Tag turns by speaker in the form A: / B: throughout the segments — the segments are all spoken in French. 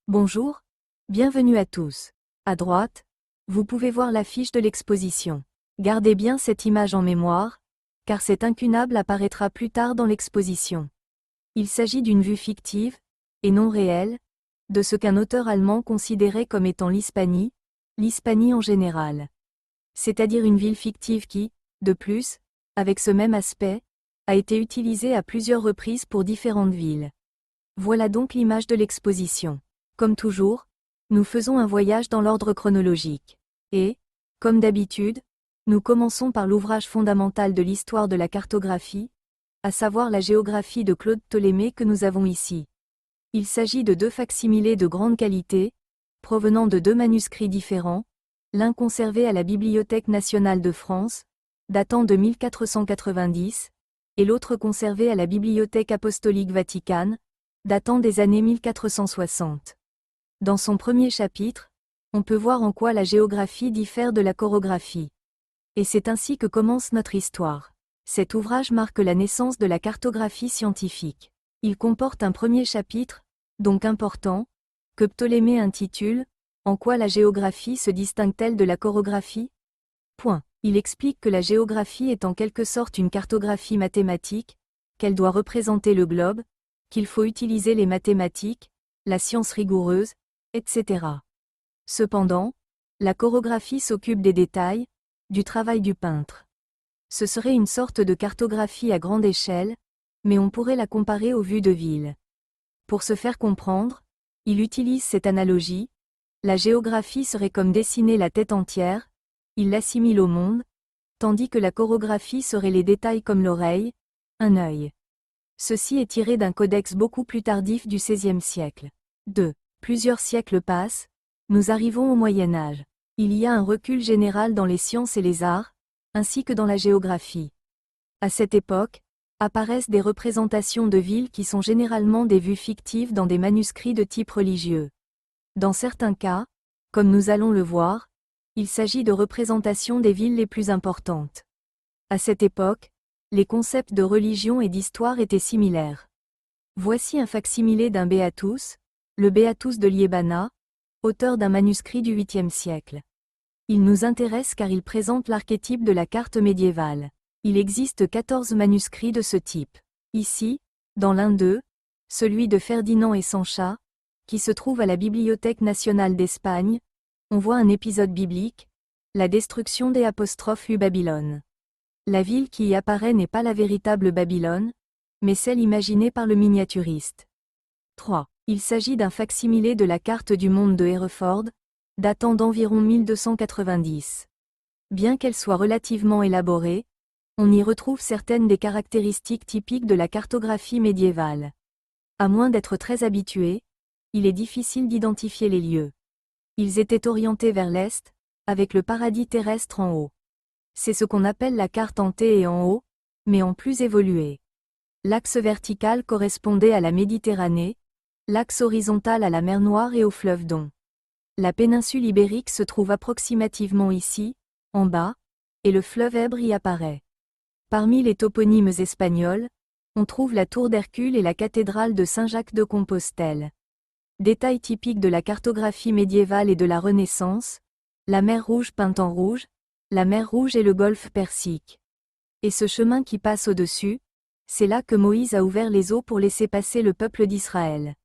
A: Bonjour, bienvenue à tous. À droite, vous pouvez voir l'affiche de l'exposition. Gardez bien cette image en mémoire, car cet incunable apparaîtra plus tard dans l'exposition. Il s'agit d'une vue fictive, et non réelle, de ce qu'un auteur allemand considérait comme étant l'Hispanie en général. C'est-à-dire une ville fictive qui, de plus, avec ce même aspect, a été utilisée à plusieurs reprises pour différentes villes. Voilà donc l'image de l'exposition. Comme toujours, nous faisons un voyage dans l'ordre chronologique. Et, comme d'habitude, nous commençons par l'ouvrage fondamental de l'histoire de la cartographie, à savoir la géographie de Claude Ptolémée que nous avons ici. Il s'agit de deux facsimilés de grande qualité, provenant de deux manuscrits différents, l'un conservé à la Bibliothèque nationale de France, datant de 1490, et l'autre conservé à la Bibliothèque apostolique Vaticane, datant des années 1460. Dans son premier chapitre, on peut voir en quoi la géographie diffère de la chorographie. Et c'est ainsi que commence notre histoire. Cet ouvrage marque la naissance de la cartographie scientifique. Il comporte un premier chapitre, donc important, que Ptolémée intitule « En quoi la géographie se distingue-t-elle de la chorographie ?» Point. Il explique que la géographie est en quelque sorte une cartographie mathématique, qu'elle doit représenter le globe, qu'il faut utiliser les mathématiques, la science rigoureuse, etc. Cependant, la chorographie s'occupe des détails, du travail du peintre. Ce serait une sorte de cartographie à grande échelle, mais on pourrait la comparer aux vues de ville. Pour se faire comprendre, il utilise cette analogie, la géographie serait comme dessiner la tête entière, il l'assimile au monde, tandis que la chorographie serait les détails comme l'oreille, un œil. Ceci est tiré d'un codex beaucoup plus tardif du XVIe siècle. 2. Plusieurs siècles passent, nous arrivons au Moyen Âge. Il y a un recul général dans les sciences et les arts, ainsi que dans la géographie. À cette époque, apparaissent des représentations de villes qui sont généralement des vues fictives dans des manuscrits de type religieux. Dans certains cas, comme nous allons le voir, il s'agit de représentations des villes les plus importantes. À cette époque, les concepts de religion et d'histoire étaient similaires. Voici un facsimilé d'un Beatus, le Beatus de Liébana, auteur d'un manuscrit du 8e siècle. Il nous intéresse car il présente l'archétype de la carte médiévale. Il existe 14 manuscrits de ce type. Ici, dans l'un d'eux, celui de Ferdinand et Sancha, qui se trouve à la Bibliothèque nationale d'Espagne, on voit un épisode biblique, la destruction des ' Babylone. La ville qui y apparaît n'est pas la véritable Babylone, mais celle imaginée par le miniaturiste. 3. Il s'agit d'un facsimilé de la carte du monde de Hereford, datant d'environ 1290. Bien qu'elle soit relativement élaborée, on y retrouve certaines des caractéristiques typiques de la cartographie médiévale. À moins d'être très habitué, il est difficile d'identifier les lieux. Ils étaient orientés vers l'est, avec le paradis terrestre en haut. C'est ce qu'on appelle la carte en T et en haut, mais en plus évolué. L'axe vertical correspondait à la Méditerranée, l'axe horizontal à la mer Noire et au fleuve Don. La péninsule ibérique se trouve approximativement ici, en bas, et le fleuve Èbre y apparaît. Parmi les toponymes espagnols, on trouve la tour d'Hercule et la cathédrale de Saint-Jacques de Compostelle. Détail typique de la cartographie médiévale et de la Renaissance, la mer Rouge peinte en rouge, la mer Rouge et le golfe Persique. Et ce chemin qui passe au-dessus, c'est là que Moïse a ouvert les eaux pour laisser passer le peuple d'Israël.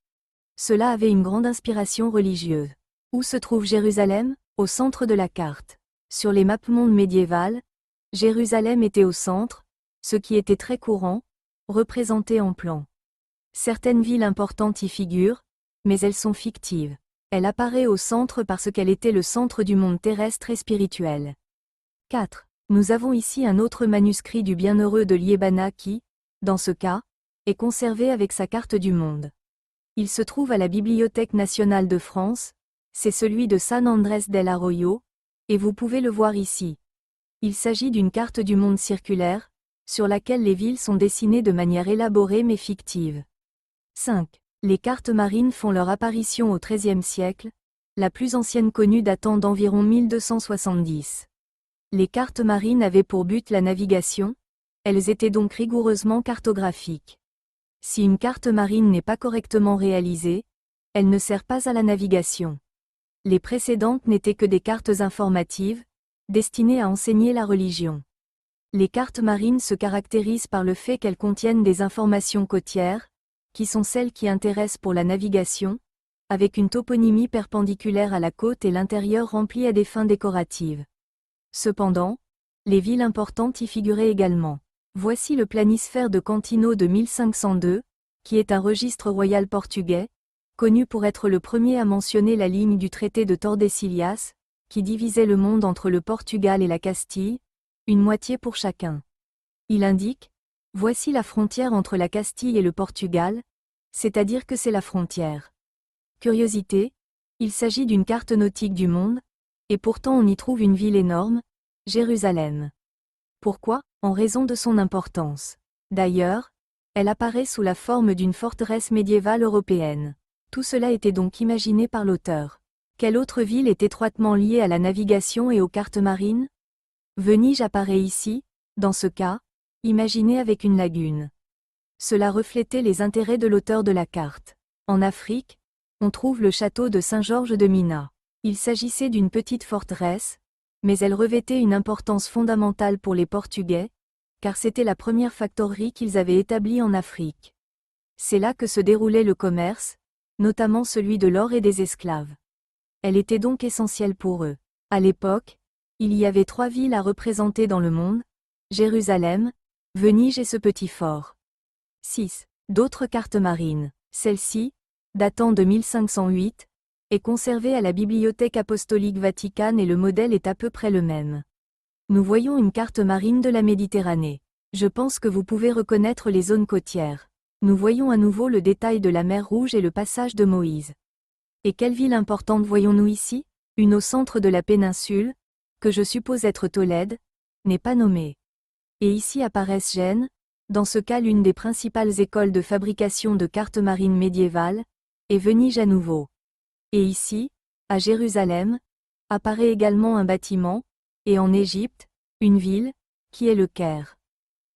A: Cela avait une grande inspiration religieuse. Où se trouve Jérusalem? Au centre de la carte. Sur les mappemondes médiévales, Jérusalem était au centre, ce qui était très courant, représenté en plan. Certaines villes importantes y figurent, mais elles sont fictives. Elle apparaît au centre parce qu'elle était le centre du monde terrestre et spirituel. 4. Nous avons ici un autre manuscrit du bienheureux de Liébana qui, dans ce cas, est conservé avec sa carte du monde. Il se trouve à la Bibliothèque nationale de France, c'est celui de San Andrés del Arroyo, et vous pouvez le voir ici. Il s'agit d'une carte du monde circulaire, sur laquelle les villes sont dessinées de manière élaborée mais fictive. 5. Les cartes marines font leur apparition au XIIIe siècle, la plus ancienne connue datant d'environ 1270. Les cartes marines avaient pour but la navigation, elles étaient donc rigoureusement cartographiques. Si une carte marine n'est pas correctement réalisée, Elle ne sert pas à la navigation. Les précédentes n'étaient que des cartes informatives, destinées à enseigner la religion. Les cartes marines se caractérisent par le fait qu'elles contiennent des informations côtières, qui sont celles qui intéressent pour la navigation, avec une toponymie perpendiculaire à la côte et l'intérieur rempli à des fins décoratives. Cependant, les villes importantes y figuraient également. Voici le planisphère de Cantino de 1502, qui est un registre royal portugais, connu pour être le premier à mentionner la ligne du traité de Tordesilhas, qui divisait le monde entre le Portugal et la Castille, une moitié pour chacun. Il indique: voici la frontière entre la Castille et le Portugal, c'est-à-dire que c'est la frontière. Curiosité, il s'agit d'une carte nautique du monde, et pourtant on y trouve une ville énorme, Jérusalem. Pourquoi? En raison de son importance. D'ailleurs, elle apparaît sous la forme d'une forteresse médiévale européenne. Tout cela était donc imaginé par l'auteur. Quelle autre ville est étroitement liée à la navigation et aux cartes marines? Venise apparaît ici, dans ce cas, imaginé avec une lagune. Cela reflétait les intérêts de l'auteur de la carte. En Afrique, on trouve le château de Saint-Georges de Mina. Il s'agissait d'une petite forteresse, mais elle revêtait une importance fondamentale pour les Portugais, car c'était la première factorerie qu'ils avaient établie en Afrique. C'est là que se déroulait le commerce, notamment celui de l'or et des esclaves. Elle était donc essentielle pour eux. À l'époque, il y avait 3 villes à représenter dans le monde: Jérusalem, Venise et ce petit fort. 6. D'autres cartes marines. Celle-ci, datant de 1508, est conservée à la Bibliothèque apostolique Vaticane et le modèle est à peu près le même. Nous voyons une carte marine de la Méditerranée. Je pense que vous pouvez reconnaître les zones côtières. Nous voyons à nouveau le détail de la mer Rouge et le passage de Moïse. Et quelle ville importante voyons-nous ici? Une au centre de la péninsule, que je suppose être Tolède, n'est pas nommée. Et ici apparaissent Gênes, dans ce cas l'une des principales écoles de fabrication de cartes marines médiévales, et Venise à nouveau. Et ici, à Jérusalem, apparaît également un bâtiment, et en Égypte, une ville, qui est le Caire.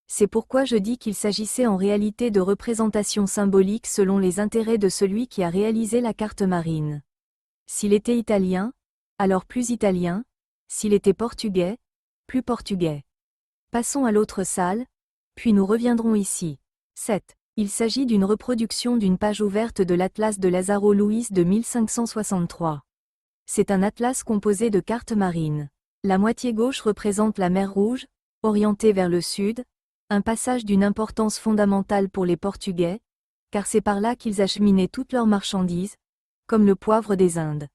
A: C'est pourquoi je dis qu'il s'agissait en réalité de représentations symboliques selon les intérêts de celui qui a réalisé la carte marine. S'il était italien, alors plus italien; s'il était portugais, plus portugais. Passons à l'autre salle, puis nous reviendrons ici. 7. Il s'agit d'une reproduction d'une page ouverte de l'Atlas de Lazaro Luis de 1563. C'est un atlas composé de cartes marines. La moitié gauche représente la mer Rouge, orientée vers le sud, un passage d'une importance fondamentale pour les Portugais, car c'est par là qu'ils acheminaient toutes leurs marchandises, comme le poivre des Indes.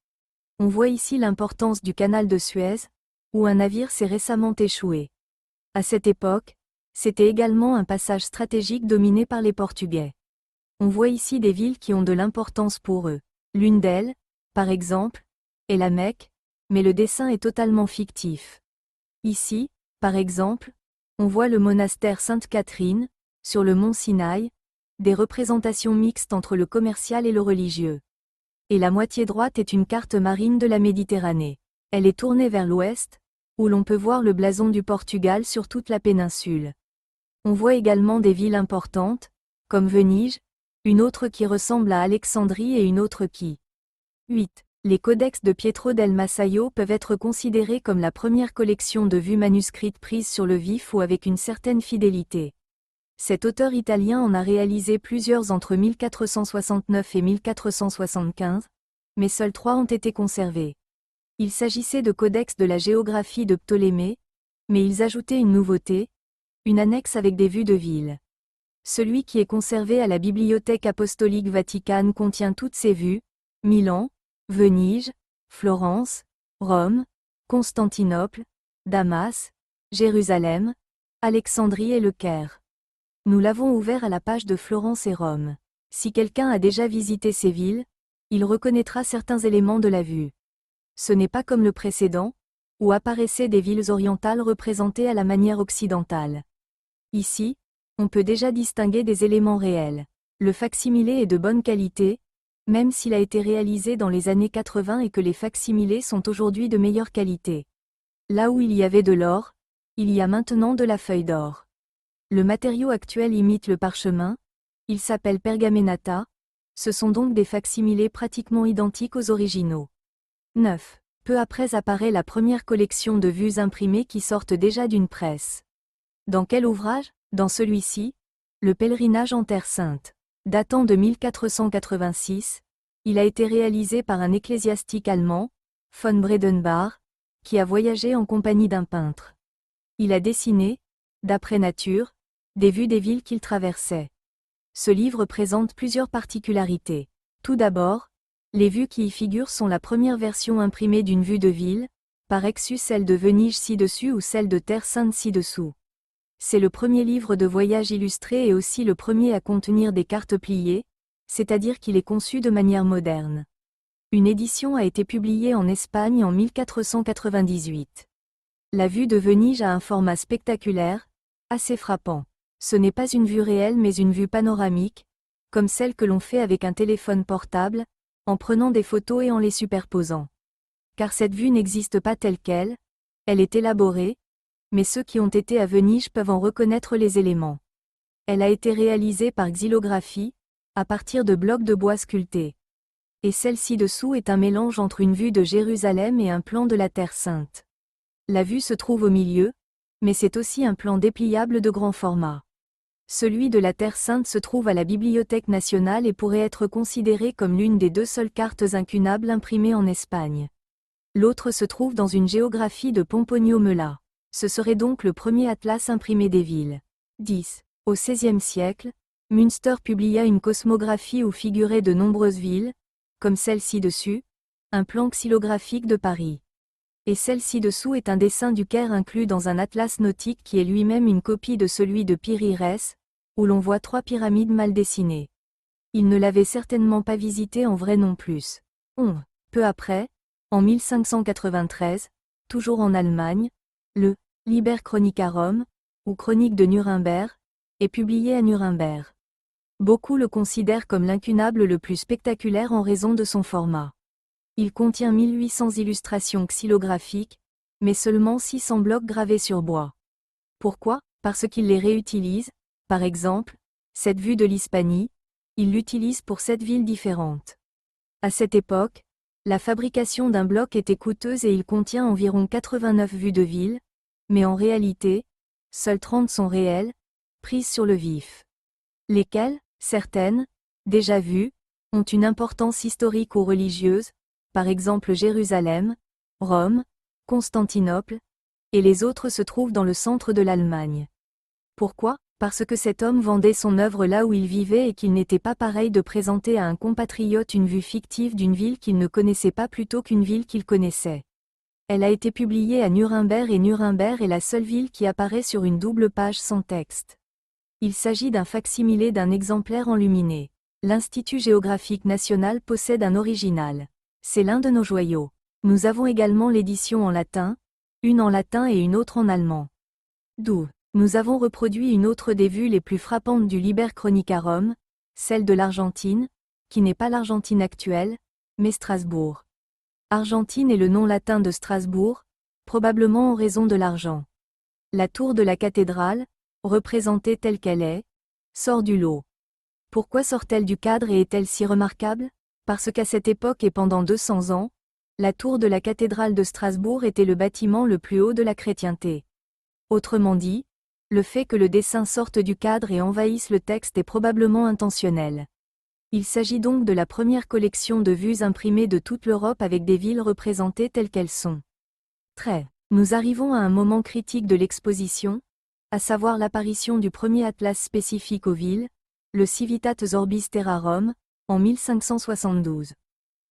A: On voit ici l'importance du canal de Suez, où un navire s'est récemment échoué. À cette époque, c'était également un passage stratégique dominé par les Portugais. On voit ici des villes qui ont de l'importance pour eux. L'une d'elles, par exemple, est la Mecque, mais le dessin est totalement fictif. Ici, par exemple, on voit le monastère Sainte-Catherine, sur le mont Sinaï, des représentations mixtes entre le commercial et le religieux. Et la moitié droite est une carte marine de la Méditerranée. Elle est tournée vers l'ouest, où l'on peut voir le blason du Portugal sur toute la péninsule. On voit également des villes importantes, comme Venise, une autre qui ressemble à Alexandrie et une autre qui. 8. Les codex de Pietro del Massaio peuvent être considérés comme la première collection de vues manuscrites prises sur le vif ou avec une certaine fidélité. Cet auteur italien en a réalisé plusieurs entre 1469 et 1475, mais seuls 3 ont été conservés. Il s'agissait de codex de la géographie de Ptolémée, mais ils ajoutaient une nouveauté, une annexe avec des vues de ville. Celui qui est conservé à la Bibliothèque apostolique Vaticane contient toutes ces vues: Milan, Venise, Florence, Rome, Constantinople, Damas, Jérusalem, Alexandrie et le Caire. Nous l'avons ouvert à la page de Florence et Rome. Si quelqu'un a déjà visité ces villes, il reconnaîtra certains éléments de la vue. Ce n'est pas comme le précédent, où apparaissaient des villes orientales représentées à la manière occidentale. Ici, on peut déjà distinguer des éléments réels. Le facsimilé est de bonne qualité, même s'il a été réalisé dans les années 80 et que les facsimilés sont aujourd'hui de meilleure qualité. Là où il y avait de l'or, il y a maintenant de la feuille d'or. Le matériau actuel imite le parchemin, il s'appelle pergamenata, Ce sont donc des facsimilés pratiquement identiques aux originaux. 9. Peu après apparaît la première collection de vues imprimées qui sortent déjà d'une presse. Dans quel ouvrage? Dans celui-ci, Le pèlerinage en Terre Sainte. Datant de 1486, il a été réalisé par un ecclésiastique allemand, von Bredenbach, qui a voyagé en compagnie d'un peintre. Il a dessiné, d'après nature, des vues des villes qu'il traversait. Ce livre présente plusieurs particularités. Tout d'abord, les vues qui y figurent sont la première version imprimée d'une vue de ville, par exu celle de Venise ci-dessus ou celle de Terre Sainte ci-dessous. C'est le premier livre de voyage illustré et aussi le premier à contenir des cartes pliées, c'est-à-dire qu'il est conçu de manière moderne. Une édition a été publiée en Espagne en 1498. La vue de Venise a un format spectaculaire, assez frappant. Ce n'est pas une vue réelle mais une vue panoramique, comme celle que l'on fait avec un téléphone portable, en prenant des photos et en les superposant. Car cette vue n'existe pas telle qu'elle, elle est élaborée, mais ceux qui ont été à Venise peuvent en reconnaître les éléments. Elle a été réalisée par xylographie, à partir de blocs de bois sculptés. Et celle-ci dessous est un mélange entre une vue de Jérusalem et un plan de la Terre Sainte. La vue se trouve au milieu, mais c'est aussi un plan dépliable de grand format. Celui de la Terre Sainte se trouve à la Bibliothèque nationale et pourrait être considéré comme l'une des deux seules cartes incunables imprimées en Espagne. L'autre se trouve dans une géographie de Pomponio Mela. Ce serait donc le premier atlas imprimé des villes. 10. Au XVIe siècle, Münster publia une cosmographie où figuraient de nombreuses villes, comme celle ci-dessus, un plan xylographique de Paris. Et celle ci-dessous est un dessin du Caire inclus dans un atlas nautique qui est lui-même une copie de celui de Piri-Reis, où l'on voit 3 pyramides mal dessinées. Il ne l'avait certainement pas visité en vrai non plus. 11. Peu après, en 1593, toujours en Allemagne, le Liber Chronicarum, ou Chronique de Nuremberg, est publié à Nuremberg. Beaucoup le considèrent comme l'incunable le plus spectaculaire en raison de son format. Il contient 1800 illustrations xylographiques, mais seulement 600 blocs gravés sur bois. Pourquoi? Parce qu'il les réutilise, par exemple, cette vue de l'Hispanie, il l'utilise pour 7 villes différentes. À cette époque, la fabrication d'un bloc était coûteuse et il contient environ 89 vues de ville, mais en réalité, seules 30 sont réelles, prises sur le vif. Lesquelles, certaines, déjà vues, ont une importance historique ou religieuse, par exemple Jérusalem, Rome, Constantinople, et les autres se trouvent dans le centre de l'Allemagne. Pourquoi? Parce que cet homme vendait son œuvre là où il vivait et qu'il n'était pas pareil de présenter à un compatriote une vue fictive d'une ville qu'il ne connaissait pas plutôt qu'une ville qu'il connaissait. Elle a été publiée à Nuremberg et Nuremberg est la seule ville qui apparaît sur une double page sans texte. Il s'agit d'un facsimilé d'un exemplaire enluminé. L'Institut géographique national possède un original. C'est l'un de nos joyaux. Nous avons également l'édition en latin, une en latin et une autre en allemand. D'où nous avons reproduit une autre des vues les plus frappantes du Liber Chronicarum, celle de l'Argentine, qui n'est pas l'Argentine actuelle, mais Strasbourg. Argentine est le nom latin de Strasbourg, probablement en raison de l'argent. La tour de la cathédrale, représentée telle qu'elle est, sort du lot. Pourquoi sort-elle du cadre et est-elle si remarquable? Parce qu'à cette époque et pendant 200 ans, la tour de la cathédrale de Strasbourg était le bâtiment le plus haut de la chrétienté. Autrement dit, le fait que le dessin sorte du cadre et envahisse le texte est probablement intentionnel. Il s'agit donc de la première collection de vues imprimées de toute l'Europe avec des villes représentées telles qu'elles sont. Nous arrivons à un moment critique de l'exposition, à savoir l'apparition du premier atlas spécifique aux villes, le Civitates Orbis Terrarum, en 1572.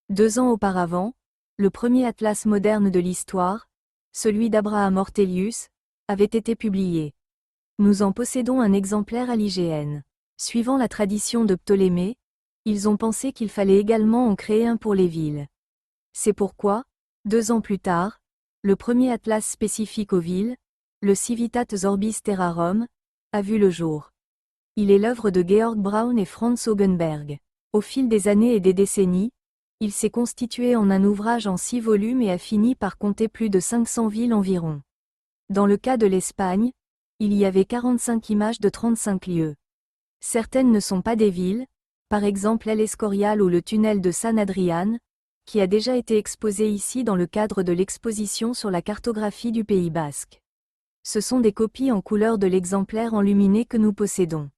A: 2 ans auparavant, le premier atlas moderne de l'histoire, celui d'Abraham Ortelius, avait été publié. Nous en possédons un exemplaire à l'IGN. Suivant la tradition de Ptolémée, ils ont pensé qu'il fallait également en créer un pour les villes. C'est pourquoi, 2 ans plus tard, le premier atlas spécifique aux villes, le Civitates Orbis Terrarum, a vu le jour. Il est l'œuvre de Georg Braun et Franz Augenberg. Au fil des années et des décennies, il s'est constitué en un ouvrage en 6 volumes et a fini par compter plus de 500 villes environ. Dans le cas de l'Espagne, il y avait 45 images de 35 lieux. Certaines ne sont pas des villes, par exemple El Escorial ou le tunnel de San Adrián, qui a déjà été exposé ici dans le cadre de l'exposition sur la cartographie du Pays basque. Ce sont des copies en couleur de l'exemplaire enluminé que nous possédons.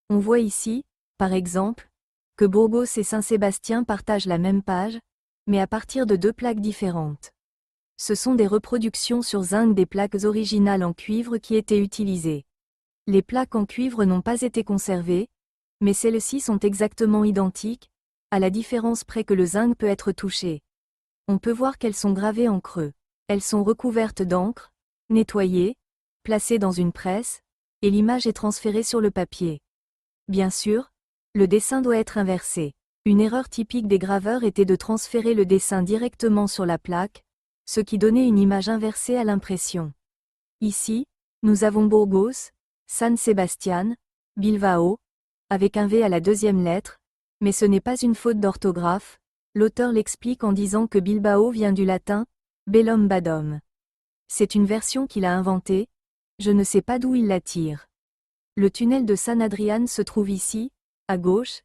A: On voit ici, par exemple, que Burgos et Saint-Sébastien partagent la même page, mais à partir de 2 plaques différentes. Ce sont des reproductions sur zinc des plaques originales en cuivre qui étaient utilisées. Les plaques en cuivre n'ont pas été conservées, mais celles-ci sont exactement identiques, à la différence près que le zinc peut être touché. On peut voir qu'elles sont gravées en creux. Elles sont recouvertes d'encre, nettoyées, placées dans une presse, et l'image est transférée sur le papier. Bien sûr, le dessin doit être inversé. Une erreur typique des graveurs était de transférer le dessin directement sur la plaque, ce qui donnait une image inversée à l'impression. Ici, nous avons Burgos, San Sebastián, Bilbao, avec un V à la 2e lettre, mais ce n'est pas une faute d'orthographe, l'auteur l'explique en disant que Bilbao vient du latin « bellum badum ». C'est une version qu'il a inventée, je ne sais pas d'où il la tire. Le tunnel de San Adrián se trouve ici, à gauche,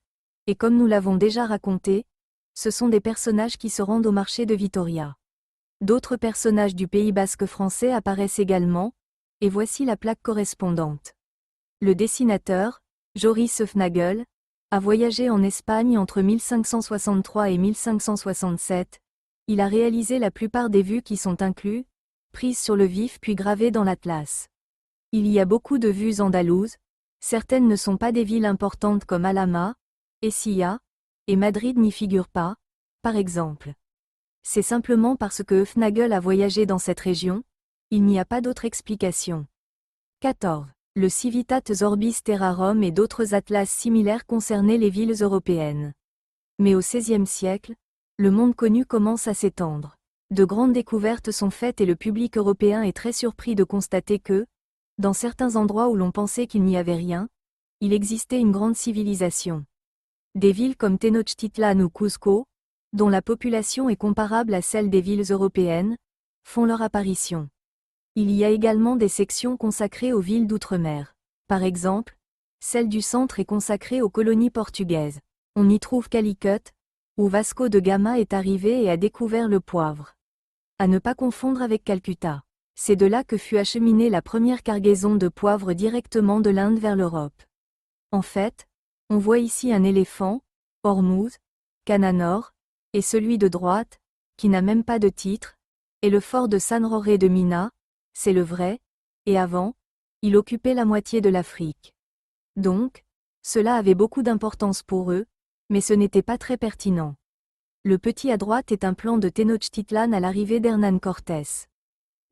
A: et comme nous l'avons déjà raconté, ce sont des personnages qui se rendent au marché de Vitoria. D'autres personnages du Pays basque français apparaissent également, et voici la plaque correspondante. Le dessinateur, Joris Höfnagel, a voyagé en Espagne entre 1563 et 1567, il a réalisé la plupart des vues qui sont incluses, prises sur le vif puis gravées dans l'atlas. Il y a beaucoup de vues andalouses, certaines ne sont pas des villes importantes comme Alhama, Écija, et Madrid n'y figurent pas, par exemple. C'est simplement parce que Höfnagel a voyagé dans cette région, il n'y a pas d'autre explication. 14. Le Civitates Orbis Terrarum et d'autres atlas similaires concernaient les villes européennes. Mais au XVIe siècle, le monde connu commence à s'étendre. De grandes découvertes sont faites et le public européen est très surpris de constater que, dans certains endroits où l'on pensait qu'il n'y avait rien, il existait une grande civilisation. Des villes comme Tenochtitlan ou Cuzco, dont la population est comparable à celle des villes européennes, font leur apparition. Il y a également des sections consacrées aux villes d'outre-mer. Par exemple, celle du centre est consacrée aux colonies portugaises. On y trouve Calicut, où Vasco de Gama est arrivé et a découvert le poivre. À ne pas confondre avec Calcutta. C'est de là que fut acheminée la première cargaison de poivre directement de l'Inde vers l'Europe. En fait, on voit ici un éléphant, Hormuz, Cananor, et celui de droite, qui n'a même pas de titre, et le fort de San Roré de Mina, c'est le vrai, et avant, il occupait la moitié de l'Afrique. Donc, cela avait beaucoup d'importance pour eux, mais ce n'était pas très pertinent. Le petit à droite est un plan de Tenochtitlan à l'arrivée d'Hernán Cortés.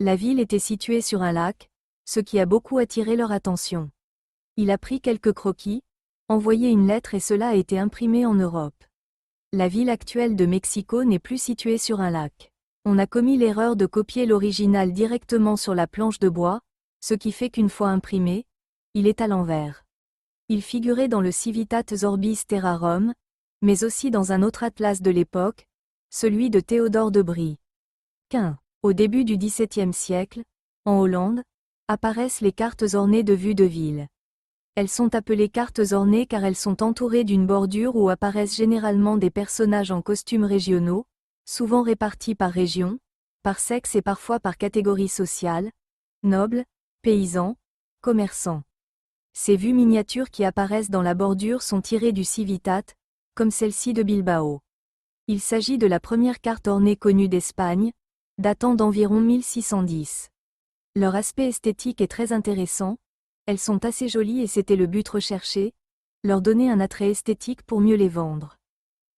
A: La ville était située sur un lac, ce qui a beaucoup attiré leur attention. Il a pris quelques croquis, envoyé une lettre et cela a été imprimé en Europe. La ville actuelle de Mexico n'est plus située sur un lac. On a commis l'erreur de copier l'original directement sur la planche de bois, ce qui fait qu'une fois imprimé, il est à l'envers. Il figurait dans le Civitates Orbis Terrarum, mais aussi dans un autre atlas de l'époque, celui de Théodore de Brie. 15. Au début du XVIIe siècle, en Hollande, apparaissent les cartes ornées de vues de ville. Elles sont appelées cartes ornées car elles sont entourées d'une bordure où apparaissent généralement des personnages en costumes régionaux, souvent répartis par région, par sexe et parfois par catégorie sociale, nobles, paysans, commerçants. Ces vues miniatures qui apparaissent dans la bordure sont tirées du Civitate, comme celle-ci de Bilbao. Il s'agit de la première carte ornée connue d'Espagne, datant d'environ 1610. Leur aspect esthétique est très intéressant, elles sont assez jolies et c'était le but recherché, leur donner un attrait esthétique pour mieux les vendre.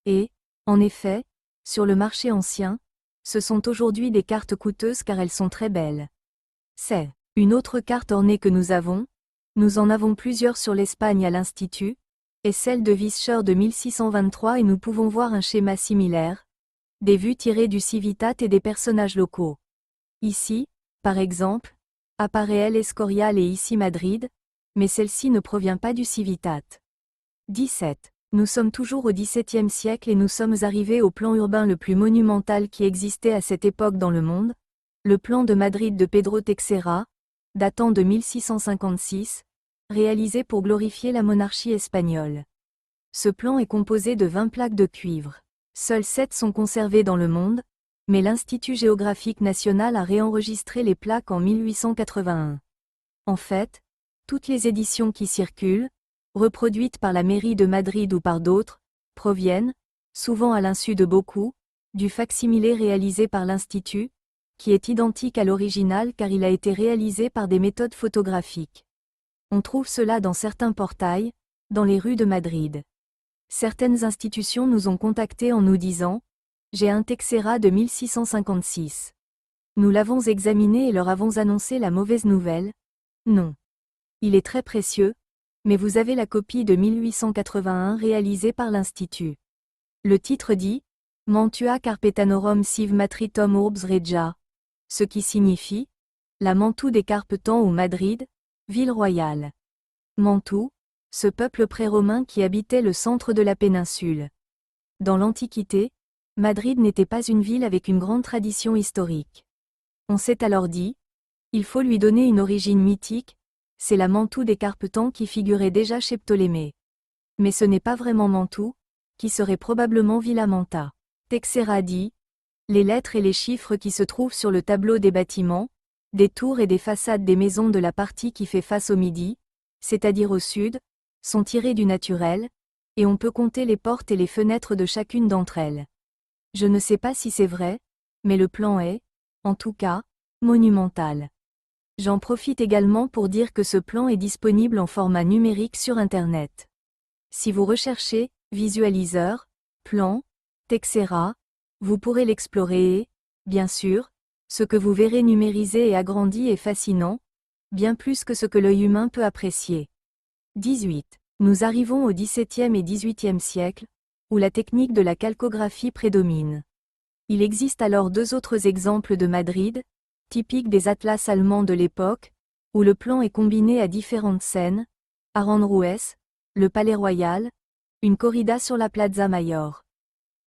A: Et, en effet, sur le marché ancien, ce sont aujourd'hui des cartes coûteuses car elles sont très belles. C'est une autre carte ornée que nous en avons plusieurs sur l'Espagne à l'Institut, et celle de Visscher de 1623 et nous pouvons voir un schéma similaire, des vues tirées du Civitate et des personnages locaux. Ici, par exemple, apparaît El Escorial et ici Madrid, mais celle-ci ne provient pas du Civitate. 17. Nous sommes toujours au XVIIe siècle et nous sommes arrivés au plan urbain le plus monumental qui existait à cette époque dans le monde, le plan de Madrid de Pedro Teixeira, datant de 1656, réalisé pour glorifier la monarchie espagnole. Ce plan est composé de 20 plaques de cuivre. Seules 7 sont conservées dans le monde, mais l'Institut géographique national a réenregistré les plaques en 1881. En fait, toutes les éditions qui circulent, reproduites par la mairie de Madrid ou par d'autres, proviennent, souvent à l'insu de beaucoup, du fac-similé réalisé par l'Institut, qui est identique à l'original car il a été réalisé par des méthodes photographiques. On trouve cela dans certains portails, dans les rues de Madrid. Certaines institutions nous ont contactés en nous disant « J'ai un Texera de 1656. Nous l'avons examiné et leur avons annoncé la mauvaise nouvelle. Non. Il est très précieux, mais vous avez la copie de 1881 réalisée par l'Institut. » Le titre dit « Mantua Carpetanorum sive matritum urbs regia », ce qui signifie « La Mantoue des Carpetans ou Madrid, ville royale ». Mantoue, ce peuple pré-romain qui habitait le centre de la péninsule. Dans l'Antiquité, Madrid n'était pas une ville avec une grande tradition historique. On s'est alors dit, il faut lui donner une origine mythique, c'est la Mantoue des Carpetans qui figurait déjà chez Ptolémée. Mais ce n'est pas vraiment Mantoue, qui serait probablement Villa Manta. Texera dit, les lettres et les chiffres qui se trouvent sur le tableau des bâtiments, des tours et des façades des maisons de la partie qui fait face au midi, c'est-à-dire au sud, sont tirés du naturel, et on peut compter les portes et les fenêtres de chacune d'entre elles. Je ne sais pas si c'est vrai, mais le plan est, en tout cas, monumental. J'en profite également pour dire que ce plan est disponible en format numérique sur Internet. Si vous recherchez « visualiseur »,« plan »,« Texera », vous pourrez l'explorer et, bien sûr, ce que vous verrez numérisé et agrandi est fascinant, bien plus que ce que l'œil humain peut apprécier. 18. Nous arrivons au XVIIe et XVIIIe siècle, où la technique de la calcographie prédomine. Il existe alors deux autres exemples de Madrid, typiques des atlas allemands de l'époque, où le plan est combiné à différentes scènes, Aranjuez, le Palais Royal, une corrida sur la Plaza Mayor.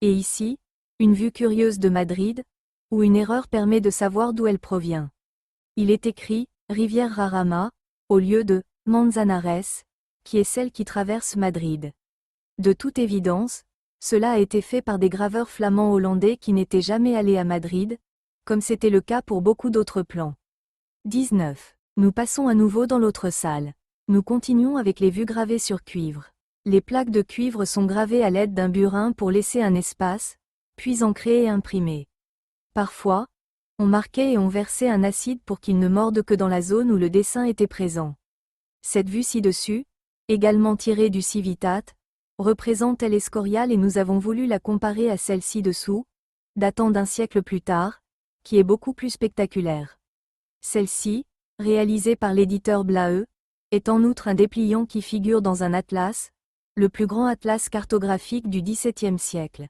A: Et ici, une vue curieuse de Madrid, où une erreur permet de savoir d'où elle provient. Il est écrit « Rivière Rarama » au lieu de « Manzanares », qui est celle qui traverse Madrid. De toute évidence, cela a été fait par des graveurs flamands hollandais qui n'étaient jamais allés à Madrid, comme c'était le cas pour beaucoup d'autres plans. 19. Nous passons à nouveau dans l'autre salle. Nous continuons avec les vues gravées sur cuivre. Les plaques de cuivre sont gravées à l'aide d'un burin pour laisser un espace, puis ancrées et imprimées. Parfois, on marquait et on versait un acide pour qu'il ne morde que dans la zone où le dessin était présent. Cette vue ci-dessus, également tirée du Civitate, représente El Escorial et nous avons voulu la comparer à celle ci-dessous, datant d'un siècle plus tard, qui est beaucoup plus spectaculaire. Celle-ci, réalisée par l'éditeur Blaeu, est en outre un dépliant qui figure dans un atlas, le plus grand atlas cartographique du XVIIe siècle.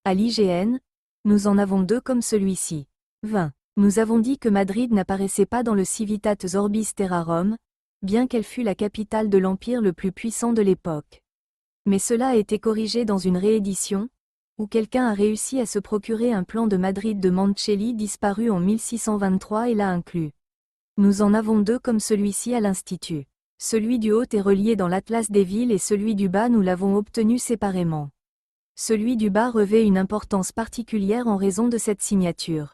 A: À l'IGN, nous en avons deux comme celui-ci. 20. Nous avons dit que Madrid n'apparaissait pas dans le Civitates Orbis Terrarum, bien qu'elle fût la capitale de l'empire le plus puissant de l'époque. Mais cela a été corrigé dans une réédition, où quelqu'un a réussi à se procurer un plan de Madrid de Mancelli disparu en 1623 et l'a inclus. Nous en avons deux comme celui-ci à l'Institut. Celui du haut est relié dans l'Atlas des villes et celui du bas nous l'avons obtenu séparément. Celui du bas revêt une importance particulière en raison de cette signature.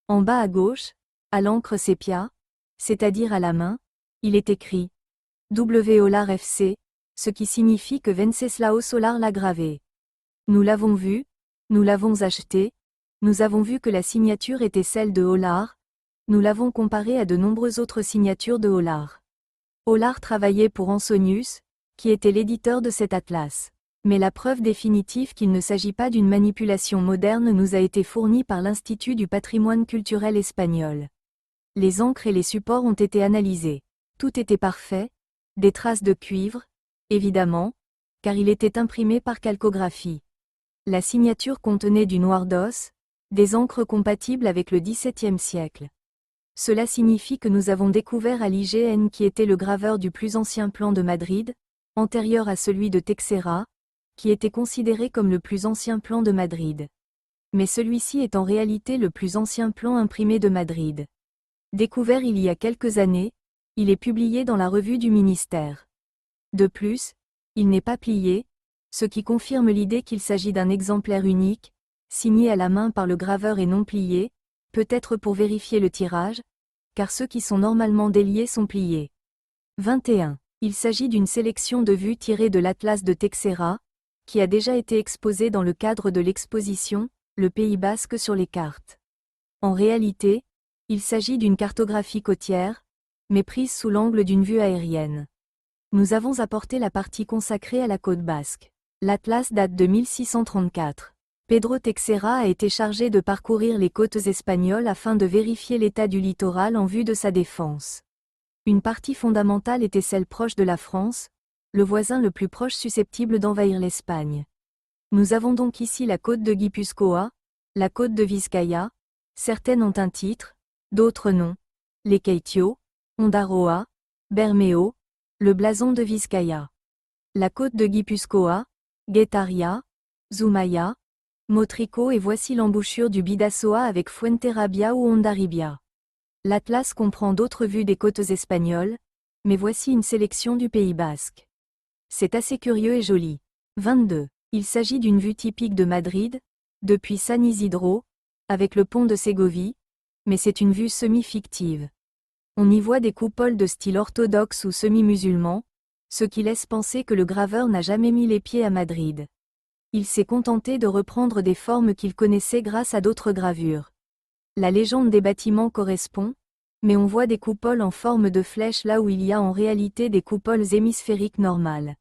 A: En bas à gauche, à l'encre sépia, c'est-à-dire à la main, il est écrit W. Olar FC, ce qui signifie que Wenceslao Solar l'a gravé. Nous l'avons vu, nous l'avons acheté, nous avons vu que la signature était celle de Olar, nous l'avons comparée à de nombreuses autres signatures de Olar. Olar travaillait pour Ansonius, qui était l'éditeur de cet atlas. Mais la preuve définitive qu'il ne s'agit pas d'une manipulation moderne nous a été fournie par l'Institut du patrimoine culturel espagnol. Les encres et les supports ont été analysés. Tout était parfait, des traces de cuivre, évidemment, car il était imprimé par calcographie. La signature contenait du noir d'os, des encres compatibles avec le XVIIe siècle. Cela signifie que nous avons découvert à l'IGN qui était le graveur du plus ancien plan de Madrid, antérieur à celui de Texera, qui était considéré comme le plus ancien plan de Madrid. Mais celui-ci est en réalité le plus ancien plan imprimé de Madrid. Découvert il y a quelques années, il est publié dans la revue du ministère. De plus, il n'est pas plié, ce qui confirme l'idée qu'il s'agit d'un exemplaire unique, signé à la main par le graveur et non plié, peut-être pour vérifier le tirage, car ceux qui sont normalement déliés sont pliés. 21. Il s'agit d'une sélection de vues tirées de l'Atlas de Texeira, qui a déjà été exposé dans le cadre de l'exposition « Le Pays Basque sur les cartes ». En réalité, il s'agit d'une cartographie côtière, mais prise sous l'angle d'une vue aérienne. Nous avons apporté la partie consacrée à la côte basque. L'Atlas date de 1634. Pedro Texeira a été chargé de parcourir les côtes espagnoles afin de vérifier l'état du littoral en vue de sa défense. Une partie fondamentale était celle proche de la France, le voisin le plus proche susceptible d'envahir l'Espagne. Nous avons donc ici la côte de Guipúzcoa, la côte de Vizcaya, certaines ont un titre, d'autres non, les Keitio, Ondaroa, Bermeo, le blason de Vizcaya. La côte de Guipúzcoa, Guetaria, Zumaya, Motrico et voici l'embouchure du Bidasoa avec Fuenterrabía ou Hondarribia. L'Atlas comprend d'autres vues des côtes espagnoles, mais voici une sélection du Pays Basque. C'est assez curieux et joli. 22. Il s'agit d'une vue typique de Madrid, depuis San Isidro, avec le pont de Ségovie, mais c'est une vue semi-fictive. On y voit des coupoles de style orthodoxe ou semi-musulman, ce qui laisse penser que le graveur n'a jamais mis les pieds à Madrid. Il s'est contenté de reprendre des formes qu'il connaissait grâce à d'autres gravures. La légende des bâtiments correspond, mais on voit des coupoles en forme de flèche là où il y a en réalité des coupoles hémisphériques normales.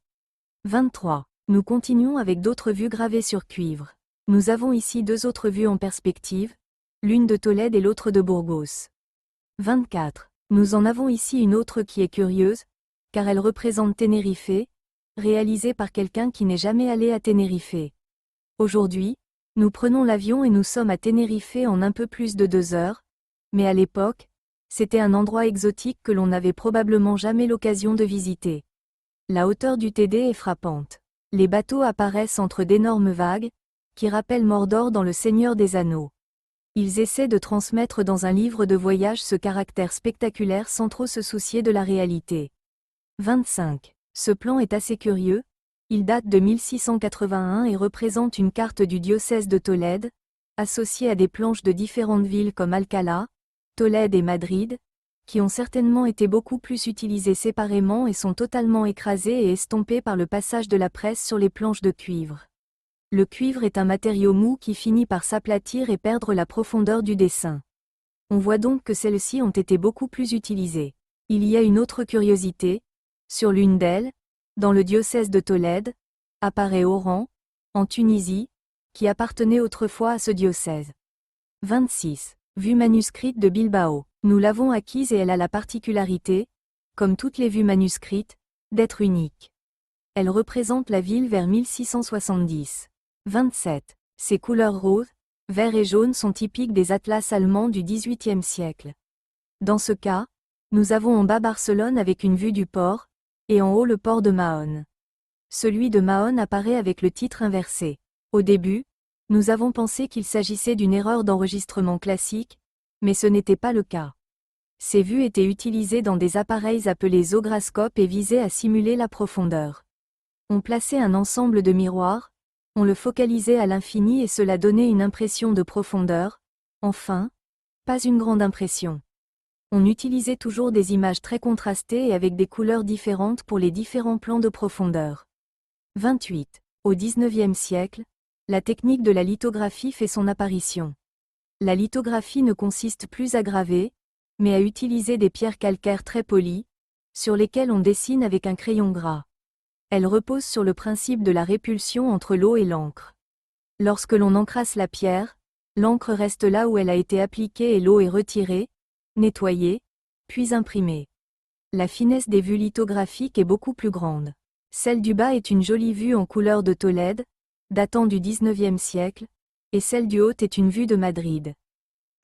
A: 23. Nous continuons avec d'autres vues gravées sur cuivre. Nous avons ici deux autres vues en perspective, l'une de Tolède et l'autre de Burgos. 24. Nous en avons ici une autre qui est curieuse, car elle représente Tenerife, réalisée par quelqu'un qui n'est jamais allé à Tenerife. Aujourd'hui, nous prenons l'avion et nous sommes à Tenerife en un peu plus de 2 heures, mais à l'époque, c'était un endroit exotique que l'on n'avait probablement jamais l'occasion de visiter. La hauteur du TD est frappante. Les bateaux apparaissent entre d'énormes vagues, qui rappellent Mordor dans Le Seigneur des Anneaux. Ils essaient de transmettre dans un livre de voyage ce caractère spectaculaire sans trop se soucier de la réalité. 25. Ce plan est assez curieux, il date de 1681 et représente une carte du diocèse de Tolède, associée à des planches de différentes villes comme Alcalá, Tolède et Madrid, qui ont certainement été beaucoup plus utilisées séparément et sont totalement écrasées et estompées par le passage de la presse sur les planches de cuivre. Le cuivre est un matériau mou qui finit par s'aplatir et perdre la profondeur du dessin. On voit donc que celles-ci ont été beaucoup plus utilisées. Il y a une autre curiosité, sur l'une d'elles, dans le diocèse de Tolède, apparaît Oran, en Tunisie, qui appartenait autrefois à ce diocèse. 26. Vue manuscrite de Bilbao. Nous l'avons acquise et elle a la particularité, comme toutes les vues manuscrites, d'être unique. Elle représente la ville vers 1670. 27. Ces couleurs rose, vert et jaune sont typiques des atlas allemands du XVIIIe siècle. Dans ce cas, nous avons en bas Barcelone avec une vue du port, et en haut le port de Mahon. Celui de Mahon apparaît avec le titre inversé. Au début, nous avons pensé qu'il s'agissait d'une erreur d'enregistrement classique, mais ce n'était pas le cas. Ces vues étaient utilisées dans des appareils appelés zograscopes et visaient à simuler la profondeur. On plaçait un ensemble de miroirs, on le focalisait à l'infini et cela donnait une impression de profondeur, enfin, pas une grande impression. On utilisait toujours des images très contrastées et avec des couleurs différentes pour les différents plans de profondeur. 28. Au XIXe siècle, la technique de la lithographie fait son apparition. La lithographie ne consiste plus à graver, mais à utiliser des pierres calcaires très polies, sur lesquelles on dessine avec un crayon gras. Elle repose sur le principe de la répulsion entre l'eau et l'encre. Lorsque l'on encrasse la pierre, l'encre reste là où elle a été appliquée et l'eau est retirée, nettoyée, puis imprimée. La finesse des vues lithographiques est beaucoup plus grande. Celle du bas est une jolie vue en couleur de Tolède, datant du XIXe siècle, et celle du haut est une vue de Madrid.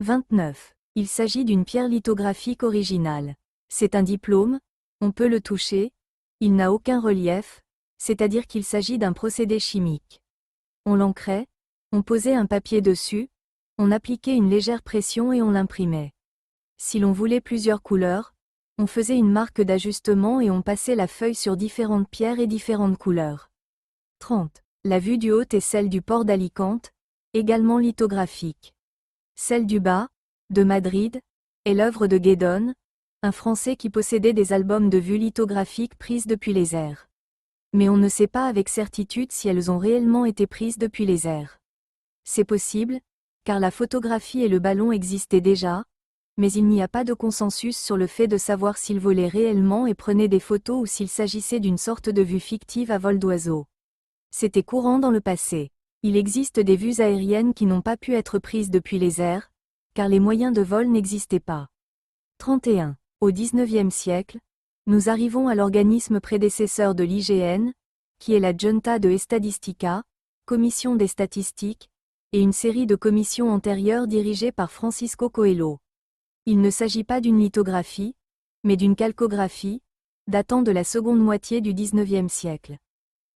A: 29. Il s'agit d'une pierre lithographique originale. C'est un diplôme, on peut le toucher, il n'a aucun relief, c'est-à-dire qu'il s'agit d'un procédé chimique. On l'ancrait, on posait un papier dessus, on appliquait une légère pression et on l'imprimait. Si l'on voulait plusieurs couleurs, on faisait une marque d'ajustement et on passait la feuille sur différentes pierres et différentes couleurs. 30. La vue du haut est celle du port d'Alicante, également lithographique. Celle du bas, de Madrid, est l'œuvre de Guédon, un Français qui possédait des albums de vues lithographiques prises depuis les airs. Mais on ne sait pas avec certitude si elles ont réellement été prises depuis les airs. C'est possible, car la photographie et le ballon existaient déjà, mais il n'y a pas de consensus sur le fait de savoir s'il volait réellement et prenait des photos ou s'il s'agissait d'une sorte de vue fictive à vol d'oiseau. C'était courant dans le passé. Il existe des vues aériennes qui n'ont pas pu être prises depuis les airs, car les moyens de vol n'existaient pas. 31. Au XIXe siècle, nous arrivons à l'organisme prédécesseur de l'IGN, qui est la Junta de Estadística, Commission des statistiques, et une série de commissions antérieures dirigées par Francisco Coelho. Il ne s'agit pas d'une lithographie, mais d'une calcographie, datant de la seconde moitié du XIXe siècle.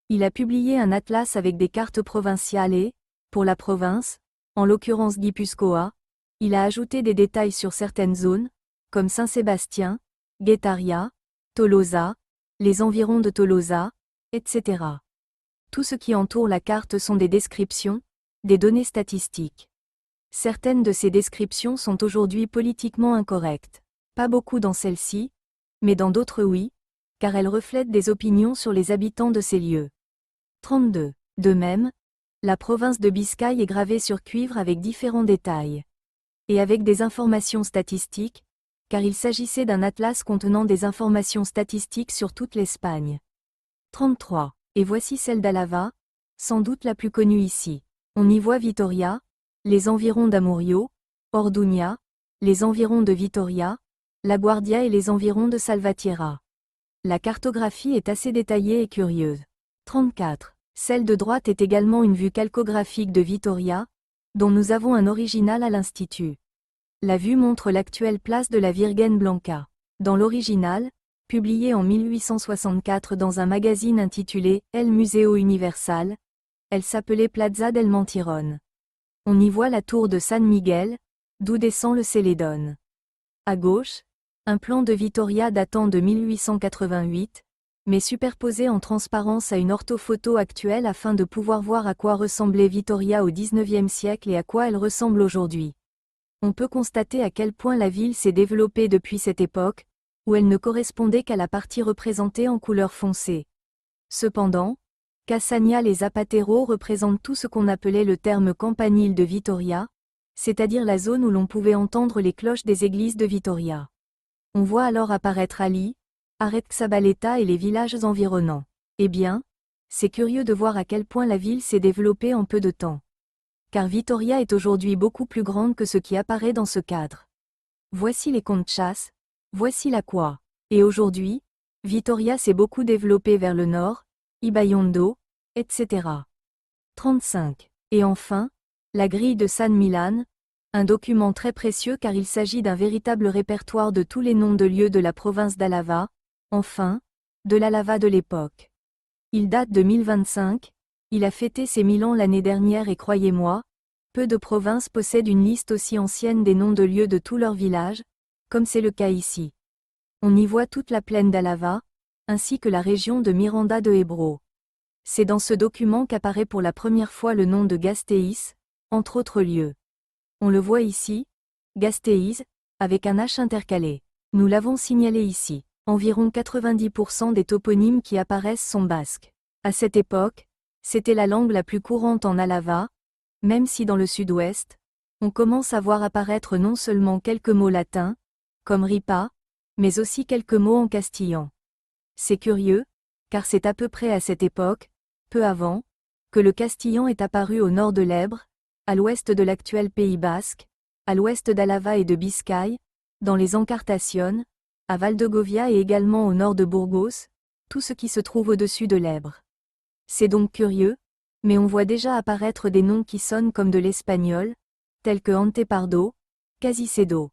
A: Il a publié un atlas avec des cartes provinciales et, pour la province, en l'occurrence Guipúzcoa, il a ajouté des détails sur certaines zones, comme Saint-Sébastien, Guetaria, Tolosa, les environs de Tolosa, etc. Tout ce qui entoure la carte sont des descriptions, des données statistiques. Certaines de ces descriptions sont aujourd'hui politiquement incorrectes. Pas beaucoup dans celle-ci, mais dans d'autres oui, car elles reflètent des opinions sur les habitants de ces lieux. 32. De même, la province de Biscaye est gravée sur cuivre avec différents détails. Et avec des informations statistiques, car il s'agissait d'un atlas contenant des informations statistiques sur toute l'Espagne. 33. Et voici celle d'Álava, sans doute la plus connue ici. On y voit Vitoria, les environs d'Amurrio, Orduña, les environs de Vitoria, La Guardia et les environs de Salvatierra. La cartographie est assez détaillée et curieuse. 34. Celle de droite est également une vue calcographique de Vitoria, dont nous avons un original à l'Institut. La vue montre l'actuelle place de la Virgen Blanca. Dans l'original, publié en 1864 dans un magazine intitulé El Museo Universal, elle s'appelait Plaza del Montirón. On y voit la tour de San Miguel, d'où descend le Celedón. À gauche, un plan de Vitoria datant de 1888, mais superposé en transparence à une orthophoto actuelle afin de pouvoir voir à quoi ressemblait Vitoria au XIXe siècle et à quoi elle ressemble aujourd'hui. On peut constater à quel point la ville s'est développée depuis cette époque, où elle ne correspondait qu'à la partie représentée en couleur foncée. Cependant, Casagnal et Zapatero représentent tout ce qu'on appelait le terme campanile de Vitoria, c'est-à-dire la zone où l'on pouvait entendre les cloches des églises de Vitoria. On voit alors apparaître Ali, Aretxabaleta et les villages environnants. Eh bien, c'est curieux de voir à quel point la ville s'est développée en peu de temps. Car Vitoria est aujourd'hui beaucoup plus grande que ce qui apparaît dans ce cadre. Voici les Conchas, voici la Croix. Et aujourd'hui, Vitoria s'est beaucoup développée vers le nord, Ibaiondo, etc. 35. Et enfin, la grille de San Millán, un document très précieux car il s'agit d'un véritable répertoire de tous les noms de lieux de la province d'Álava, enfin, de l'Álava de l'époque. Il date de 1025, il a fêté ses 1000 ans l'année dernière et croyez-moi, peu de provinces possèdent une liste aussi ancienne des noms de lieux de tous leurs villages, comme c'est le cas ici. On y voit toute la plaine d'Álava, ainsi que la région de Miranda de Ebro. C'est dans ce document qu'apparaît pour la première fois le nom de Gasteiz, entre autres lieux. On le voit ici, Gasteiz, avec un H intercalé. Nous l'avons signalé ici. Environ 90% des toponymes qui apparaissent sont basques. À cette époque, c'était la langue la plus courante en Álava, même si dans le sud-ouest, on commence à voir apparaître non seulement quelques mots latins, comme ripa, mais aussi quelques mots en castillan. C'est curieux, car c'est à peu près à cette époque, peu avant, que le castillan est apparu au nord de l'Èbre, à l'ouest de l'actuel Pays basque, à l'ouest d'Álava et de Biscaye, dans les Encartaciones, à Valdegovia et également au nord de Burgos, tout ce qui se trouve au-dessus de l'Èbre. C'est donc curieux, mais on voit déjà apparaître des noms qui sonnent comme de l'espagnol, tels que Antepardo, Casicedo.